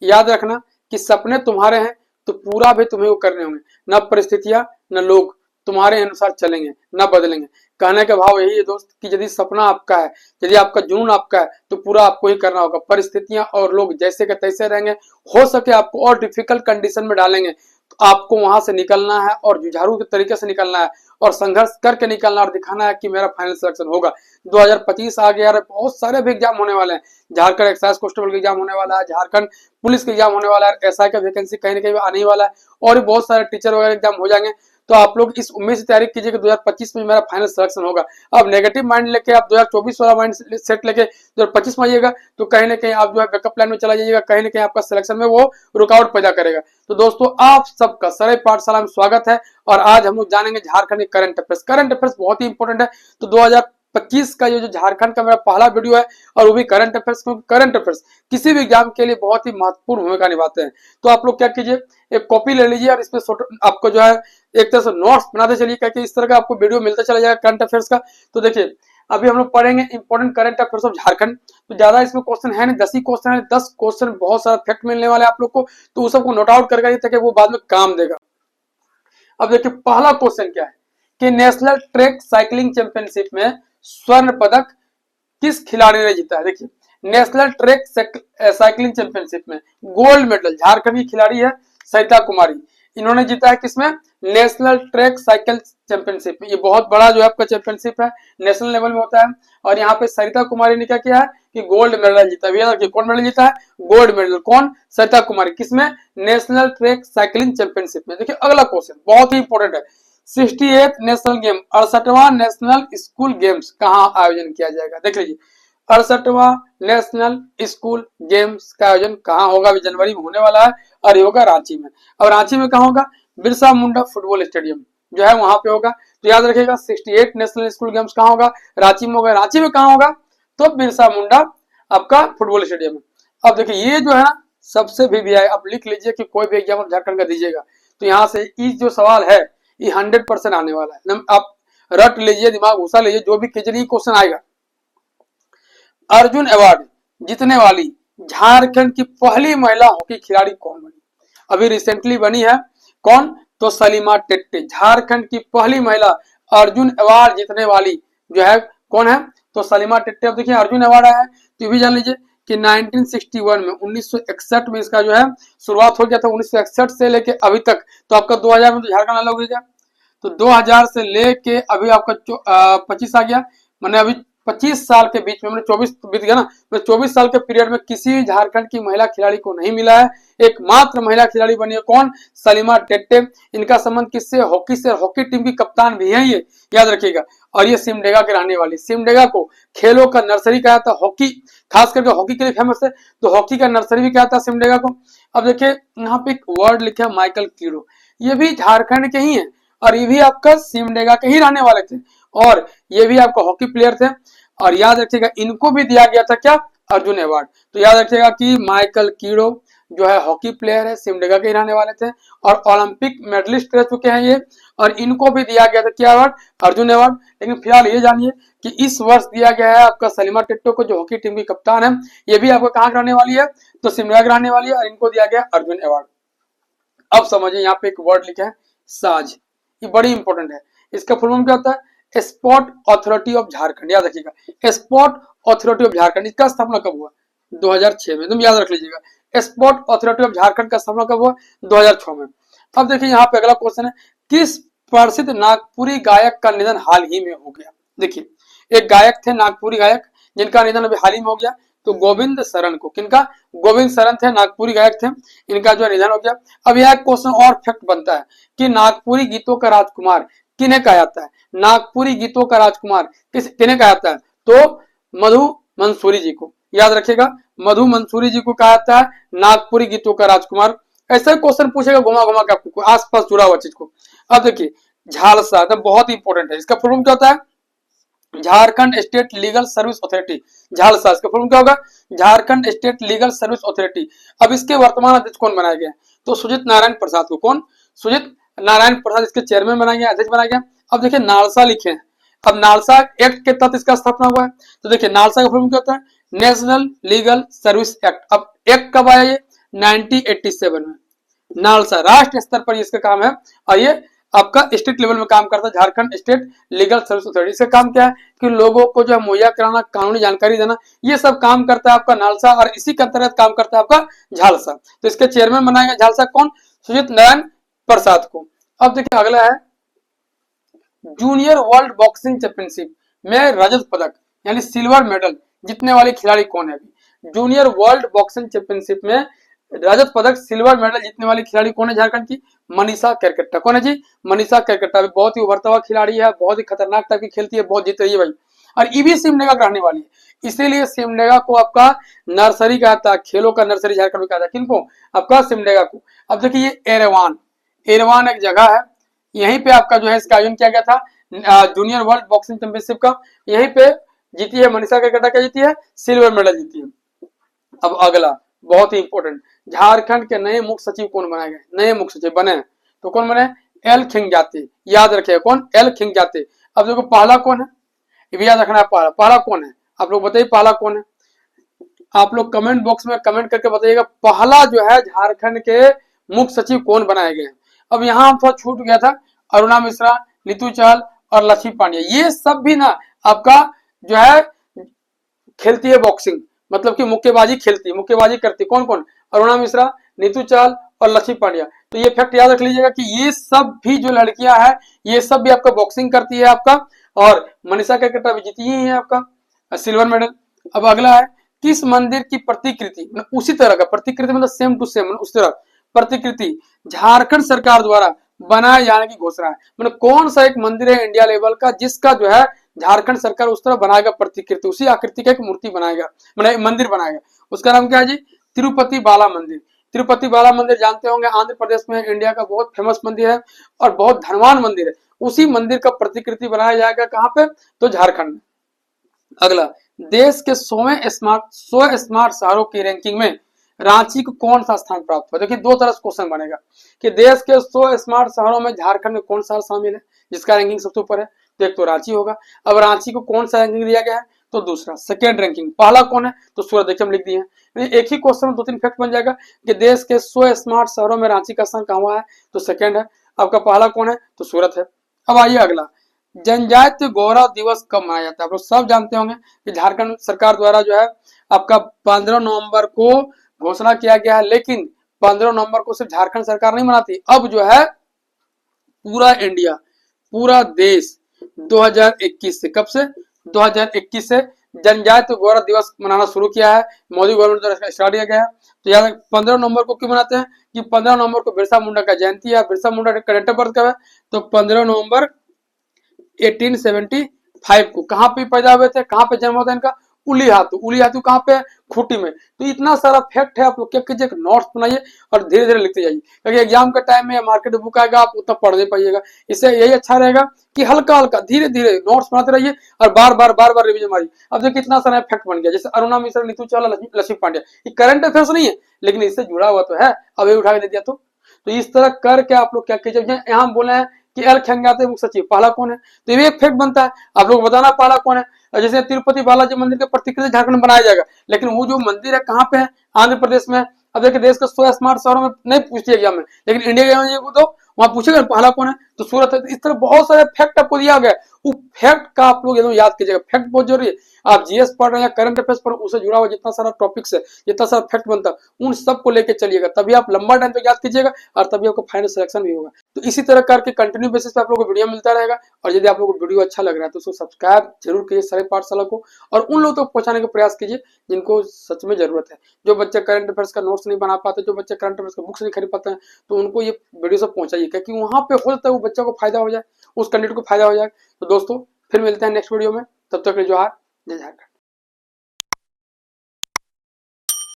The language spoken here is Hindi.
याद रखना कि सपने तुम्हारे हैं तो पूरा भी तुम्हें को करने होंगे, न परिस्थितियां न लोग तुम्हारे अनुसार चलेंगे न बदलेंगे। कहने का भाव यही है दोस्त कि यदि सपना आपका है, यदि आपका जुनून आपका है तो पूरा आपको ही करना होगा। परिस्थितियां और लोग जैसे के तैसे रहेंगे, हो सके आपको और डिफिकल्ट कंडीशन में डालेंगे तो आपको वहां से निकलना है और जुझारू के तरीके से निकलना है और संघर्ष करके निकलना और दिखाना है कि मेरा फाइनल सिलेक्शन होगा। 2025 आ गया, बहुत सारे भी एग्जाम होने वाले हैं। झारखंड एक्साइज कांस्टेबल का एग्जाम होने वाला है, झारखंड पुलिस का एग्जाम होने वाला है, एसआई का वैकेंसी कहीं ना कहीं आने ही वाला है और भी बहुत सारे टीचर वगैरह एग्जाम हो जाएंगे। तो आप लोग इस उम्मीद से तैयारी कीजिए कि 2025 में मेरा फाइनल सिलेक्शन होगा। अब नेगेटिव माइंड लेके आप 2024 वाला माइंड सेट लेके 2025 में आइएगा तो कहीं ना कहीं आप जो है बैकअप प्लान में चला जाइएगा, कहीं ना कहीं आपका सिलेक्शन में वो रुकावट पैदा करेगा। तो दोस्तों आप सबका सरई पाठशाला में स्वागत है और आज हम लोग जानेंगे झारखंड के करंट अफेयर्स। करंट अफेयर्स बहुत ही इंपॉर्टेंट है। तो 2025 का ये जो झारखंड का मेरा पहला वीडियो है और वो भी करंट अफेयर्स, क्योंकि करंट अफेयर्स किसी भी एग्जाम के लिए बहुत ही महत्वपूर्ण भूमिका निभाते हैं। तो आप लोग क्या कीजिए, एक कॉपी ले लीजिए और इसमें आपको जो है एक तरह से नोट्स बनाते चलिए, क्योंकि इस तरह का आपको वीडियो मिलता चला जाएगा करंट अफेयर्स का। तो देखिए अभी हम लोग पढ़ेंगे important current affairs of Jharkhand. तो ज्यादा इसमें क्वेश्चन है नहीं, 10 ही क्वेश्चन है, 10 क्वेश्चन बहुत सारा फैक्ट मिलने वाले आप लोग को, तो उस सबको नोट आउट करके ताकि वो बाद में काम देगा। अब देखिए पहला क्वेश्चन क्या है कि नेशनल ट्रैक साइकिलिंग चैंपियनशिप में स्वर्ण पदक किस खिलाड़ी ने जीता है। देखिए नेशनल ट्रैक साइकिलिंग चैंपियनशिप में गोल्ड मेडल झारखंड की खिलाड़ी है सरिता कुमारी, इन्होंने जीता है किसमें, नेशनल ट्रैक साइकिल चैंपियनशिप में। ये बहुत बड़ा जो है आपका चैंपियनशिप है, नेशनल लेवल में होता है और यहाँ पे सरिता कुमारी ने क्या किया है कि गोल्ड मेडल जीता है। कौन मेडल जीता है, गोल्ड मेडल, कौन, सरिता कुमारी, किसमें, नेशनल ट्रैक साइकिलिंग चैंपियनशिप में। देखिए अगला क्वेश्चन बहुत ही इंपॉर्टेंट है, 68th नेशनल गेम 68वां नेशनल स्कूल गेम्स कहाँ आयोजन किया जाएगा। देख लीजिए 68वां नेशनल स्कूल गेम्स का आयोजन कहाँ होगा, अभी जनवरी में होने वाला है और ये होगा रांची में। और रांची में कहाँ होगा, बिरसा मुंडा फुटबॉल स्टेडियम जो है वहां पे होगा। तो याद रखिएगा 68 नेशनल स्कूल गेम्स कहाँ होगा, रांची में होगा। रांची में कहाँ होगा, तो बिरसा मुंडा आपका फुटबॉल स्टेडियम में। अब देखिए ये जो है ना सबसे भी है, आप लिख लीजिए कि कोई भी एग्जाम झारखंड का दीजिएगा तो यहाँ से ये जो सवाल है ये 100% आने वाला है। आप रट लीजिए, दिमाग घुसा लीजिए, जो भी कीजिए क्वेश्चन आएगा। अर्जुन अवार्ड जीतने वाली झारखंड की पहली महिला हॉकी खिलाड़ी कौन बनी, अभी रिसेंटली बनी है, कौन, तो सलीमा टेट्टे, झारखंड की पहली महिला अर्जुन अवार्ड जीतने वाली जो है कौन है, तो सलीमा टेट्टे। अब देखिए अर्जुन अवार्ड आया है तो ये भी जान लीजिए कि 1961 में 1961 में इसका जो है शुरुआत हो गया था, 1961 से लेके अभी तक। तो आपका 2000 में तो झारखंड अलग हो गया, तो 2000 से लेके अभी आपका 25 आ गया, मैंने अभी 25 साल के बीच में, मैंने 24 बीत गया ना, 24 साल के पीरियड में किसी झारखंड की महिला खिलाड़ी को नहीं मिला है, एकमात्र महिला खिलाड़ी बनी है, कौन, सलीमा टेट्टे। इनका संबंध किससे, हॉकी से, हॉकी टीम की कप्तान भी है ये, याद रखिएगा। और ये सिमडेगा के रहने वाली, सिमडेगा को खेलों का नर्सरी कहा था, हॉकी खास करके हॉकी के लिए फेमस है, तो हॉकी का नर्सरी भी कहा था सिमडेगा को। अब देखिए यहाँ पे एक वर्ड लिखा है माइकल कीड़ो, ये भी झारखंड के ही है और ये भी आपका सिमडेगा के ही रहने वाले थे और ये भी आपका हॉकी प्लेयर थे। और याद रखिएगा इनको भी दिया गया था क्या, अर्जुन अवार्ड। तो याद रखिएगा कि माइकल कीड़ो जो है हॉकी प्लेयर है, सिमडेगा के ही रहने वाले थे और ओलंपिक मेडलिस्ट रह चुके हैं ये, और इनको भी दिया गया था क्या अवार्ड, अर्जुन अवार्ड। लेकिन फिलहाल ये जानिए कि इस वर्ष दिया गया है आपका सलीमा टेट्टे को, जो हॉकी टीम की कप्तान है, ये भी आपको कहाँ रहने वाली है, तो सिमडेगा की रहने वाली है और इनको दिया गया अर्जुन अवार्ड। अब समझिए यहाँ पे एक वर्ड लिखा है साज, ये बड़ी इंपॉर्टेंट है, इसका फुल फॉर्म क्या होता है, स्पोर्ट अथॉरिटी ऑफ झारखंड। याद रखिएगा स्पोर्ट अथॉरिटी ऑफ झारखंड, इसका स्थापना कब हुआ, 2006 में, तुम याद रख लीजिएगा। स्पोर्ट अथॉरिटी ऑफ झारखंड का स्थापना कब हुआ, 2006 में। अब देखिए यहाँ पे अगला क्वेश्चन है, किस प्रसिद्ध नागपुरी गायक का निधन हाल ही में हो गया। देखिए एक गायक थे नागपुरी गायक जिनका निधन अभी हाल ही में हो गया, तो गोविंद शरण को, किनका, गोविंद शरण थे, नागपुरी गायक थे, इनका जो निधन हो गया। अब यह क्वेश्चन और फैक्ट बनता है कि नागपुरी गीतों का राजकुमार किन्हें कहा जाता है, नागपुरी गीतों का राजकुमार किन्हें कहा जाता है, तो मधु मंसूरी जी को। याद रखिएगा मधु मंसूरी जी को कहा जाता है नागपुरी गीतों का राजकुमार। ऐसा क्वेश्चन पूछेगा घुमा घुमा के आपको आसपास जुड़ा हुआ चीज को। अब देखिए झालसा तो बहुत इंपॉर्टेंट है, इसका फुल फॉर्म क्या होता है, Jharkhand state legal service authority, Jhalsa, इसका फुल फॉर्म क्या होगा, Jharkhand state legal service authority. अब इसके वर्तमान अध्यक्ष कौन बनाया गया, तो सुजीत नारायण प्रसाद को, कौन, सुजीत नारायण प्रसाद इसके चेयरमैन बनाया गया, अध्यक्ष बनाया गया। अब देखिए नालसा लिखे हैं, अब नालसा एक्ट के तहत इसका स्थापना हुआ है, तो देखिए नालसा का फुल फॉर्म क्या होता है, नेशनल लीगल सर्विस एक्ट। अब एक्ट कब आया ये, 1987 में। नालसा राष्ट्रीय स्तर पर इसका काम है और ये आपका स्टेट लेवल में काम करता है, Jharkhand state legal service authority. इसका काम क्या है कि लोगों को जो है मुहैया कराना, कानूनी जानकारी देना, ये सब काम करता है आपका नालसा और इसी के अंतर्गत काम करता है आपका झालसा। तो इसके चेयरमैन बनाएगा झालसा कौन, सुजीत नारायण प्रसाद को। अब देखिए अगला है जूनियर वर्ल्ड बॉक्सिंग चैंपियनशिप में रजत पदक यानी सिल्वर मेडल जीतने वाली खिलाड़ी कौन है। अभी जूनियर वर्ल्ड बॉक्सिंग चैंपियनशिप में रजत पदक सिल्वर मेडल जीतने वाली खिलाड़ी कौन है झारखंड की, मनीषा केरकेट्टा। कौन है जी, मनीषा केरकेट्टा। बहुत ही उभरता हुआ खिलाड़ी है, बहुत ही खतरनाक टाइप की खेलती है, बहुत जीत रही है भाई। और ये भी सिमडेगा का रहने वाली है, इसीलिए सिमडेगा को आपका नर्सरी कहता है, खेलों का नर्सरी झारखंड में कहता है। किनको, आपका सिमडेगा को। अब देखिए ये एरवान, एरवान एक जगह है, यहीं पे आपका जो है इसका आयोजन किया गया था जूनियर वर्ल्ड बॉक्सिंग चैंपियनशिप का। यहीं पे जीती है मनीषा केरकेट्टा, क्या जीती है, सिल्वर मेडल जीती है। अब अगला बहुत ही इंपॉर्टेंट, झारखंड के नए मुख्य सचिव कौन बनाए गए, नए मुख्य सचिव बने तो कौन बने, एल खिंगजाते। याद रखिए कौन, एल खिंगजाते। अब देखो पहला कौन है, ये भी याद रखना है, पहला पहला कौन है, आप लोग बताइए पहला कौन है। आप लोग कमेंट बॉक्स में कमेंट करके बताइएगा पहला जो है झारखंड के मुख्य सचिव कौन बनाए गए। अब यहाँ थोड़ा छूट गया था, अरुणा मिश्रा, नीतू चहल और लक्ष्मी पांडे, ये सब भी ना आपका जो है खेलती है बॉक्सिंग, मतलब कि मुक्केबाजी खेलती, मुक्केबाजी करती। कौन कौन, अरुणा मिश्रा, नीतू चहल और लक्ष्मी पांड्या। तो ये फैक्ट याद रख लीजिएगा कि ये सब भी जो लड़कियां हैं ये सब भी आपका बॉक्सिंग करती है आपका, और मनीषा केरकेट्टा भी जीती ही है आपका सिल्वर मेडल। अब अगला है किस मंदिर की प्रतिकृति, मतलब उसी तरह का प्रतिकृति, मतलब सेम टू सेम उस तरह प्रतिकृति झारखंड सरकार द्वारा बनाए जाने की घोषणा है। मतलब कौन सा एक मंदिर है इंडिया लेवल का जिसका जो है झारखंड सरकार उस तरह बनाएगा प्रतिकृति, उसी आकृति का एक मूर्ति बनाएगा, मतलब मंदिर बनाएगा। उसका नाम क्या है जी, तिरुपति बाला मंदिर। तिरुपति बाला मंदिर जानते होंगे, आंध्र प्रदेश में इंडिया का बहुत फेमस मंदिर है और बहुत धनवान मंदिर है। उसी मंदिर का प्रतिकृति बनाया जाएगा कहाँ पे, तो झारखंड में। अगला देश के 100 स्मार्ट शहरों की रैंकिंग में रांची को कौन सा स्थान प्राप्त हुआ। देखिए दो तरह से क्वेश्चन बनेगा कि देश के 100 स्मार्ट शहरों में झारखंड में कौन सा शामिल है जिसका रैंकिंग सबसे ऊपर है, तो एक तो रांची होगा। अब रांची को कौन सा रैंकिंग दिया गया है, तो दूसरा सेकेंड रैंकिंग। पहला कौन है, तो सूरत। देखिए हम लिख दिए हैं, एक ही क्वेश्चन में दो तीन फैक्ट बन जाएगा कि देश के 100 स्मार्ट शहरों में रांची का स्थान कहाँ हुआ है, तो सेकेंड है। आपका पहला कौन है, तो सूरत है। अब आइए अगला, जनजातीय गौरव दिवस कब मनाया जाता है। आप लोग सब जानते होंगे कि झारखंड सरकार द्वारा जो है आपका 15 नवंबर को घोषणा किया गया है, लेकिन 15 नवंबर को सिर्फ झारखंड सरकार नहीं मनाती, अब जो है पूरा इंडिया, पूरा देश 2021 से, कब से, 2021 से जनजातीय गौरव दिवस मनाना शुरू किया है, मोदी गवर्नमेंट द्वारा स्टार्ट किया गया है। तो याद 15 नवंबर को क्यों मनाते हैं कि 15 नवंबर को बिरसा मुंडा का जयंती है। बिरसा मुंडा का डेट ऑफ बर्थ कब है, तो 15 नवंबर 1875 को। कहां पे पैदा हुए थे, कहां पे जन्म होता है इनका, उलीहातू। उलीहातू कहां पे, खूंटी में। तो इतना सारा फैक्ट है, आप लोग क्या कीजिए नोट्स बनाइए और धीरे धीरे लिखते जाइए, क्योंकि एग्जाम के टाइम में मार्केट बुक आएगा आप उतना पढ़ नहीं पाइएगा। इससे यही अच्छा रहेगा कि हल्का हल्का धीरे धीरे नोट्स बनाते रहिए और बार बार रिवीजन मारिए। अब देखिए कितना सारा फैक्ट बन गया, जैसे अरुणा मिश्रा, नीतू चहल, लक्ष्मी पांड्या, ये करंट अफेयर्स नहीं है लेकिन इससे जुड़ा हुआ तो है। अब ये उठा के दे दिया तो इस तरह करके आप लोग क्या कीजिए, यहाँ बोले हैं कि एल खिंगाते मुख्य सचिव, पहला कौन है, तो ये एक फैक्ट बनता है, आप लोग बताना पहला कौन है। जैसे तिरुपति बालाजी मंदिर के प्रतिकृति झारखंड में बनाया जाएगा, लेकिन वो जो मंदिर है कहाँ पे है, आंध्र प्रदेश में। अब देखिए देश के 100 स्मार्ट शहरों में नहीं पूछती एग्जाम में, लेकिन इंडिया के तो वहां पूछेगा पहला कौन है, तो सूरत है। इस तरह बहुत सारे फैक्ट आपको दिया गया, वो फैक्ट का आप लोग एकदम याद कीजिएगा। फैक्ट बहुत जरूरी है, आप जीएस पढ़ रहे हैं या करंट अफेयर्स पढ़, उससे जुड़ा हुआ जितना सारा टॉपिक्स है, जितना सारा फैक्ट बनता है, उन सबको लेके चलिएगा, तभी आप लंबा टाइम तक याद कीजिएगा और तभी आपको फाइनल सिलेक्शन भी होगा। तो इसी तरह करके कंटिन्यू बेसिस पे आप लोगों को वीडियो मिलता रहेगा। और यदि आप लोगों को वीडियो अच्छा लग रहा है तो उसको सब्सक्राइब जरूर कीजिए सारे पाठशाला को, और उन लोगों तक पहुंचाने का प्रयास कीजिए जिनको सच में जरूरत है। जो बच्चे करंट अफेयर्स का नोट्स नहीं बना पाते, जो बच्चे करंट अफेयर्स का बुक्स नहीं खरीद पाते हैं, तो उनको ये वीडियो सब पहुंचाइए, क्योंकि वहां पे हो सकता है वो बच्चा को फायदा हो जाए, उस कैंडिडेट को फायदा हो जाए। तो दोस्तों फिर मिलते हैं नेक्स्ट वीडियो में, तब तक के लिए जोहार, जय झारखंड।